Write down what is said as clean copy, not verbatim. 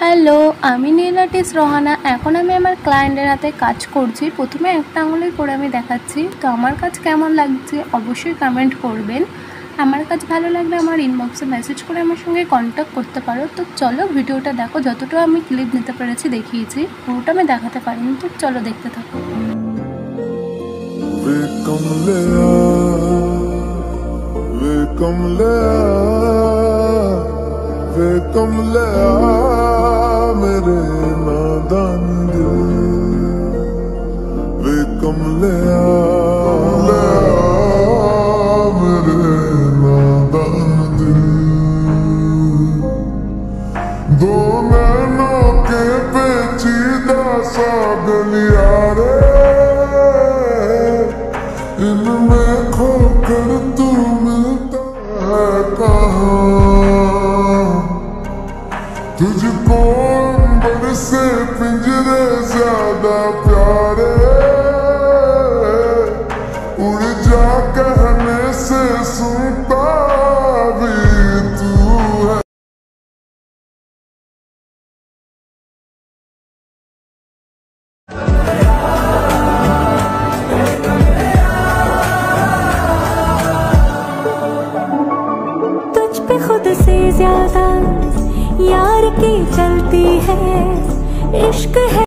Hello, আমি nail artist Rohana. এখন আমি আমার ক্লায়েন্টের হাতে কাজ করছি। প্রথমে একটা আঙুলেই করে আমি দেখাচ্ছি। তো আমার কাজ কেমন লাগছে অবশ্যই কমেন্ট করবেন। আমার কাজ ভালো লাগলে আমার ইনবক্সে মেসেজ করে আমার সঙ্গে কন্ট্যাক্ট করতে পারো। তো চলো ভিডিওটা দেখো। যতটা আমি ক্লিপ নিতে পেরেছি দেখিয়েছি, পুরোটা আমি দেখাতে পারিনি। তো চলো দেখতে থাকো। वे कमले मेरे नादान दिल, वे कमले मेरे नादान दिल। दो नैनों के पेचीदा सा गलियारे, इनमें खोकर तू मिलता है कहाँ। तुझको अंबर से पिंजरे ज्यादा प्यारे, उड़ जा कहने से सुनता भी तू है। तुझ पे खुद से ज्यादा यार की चलती है, इश्क है।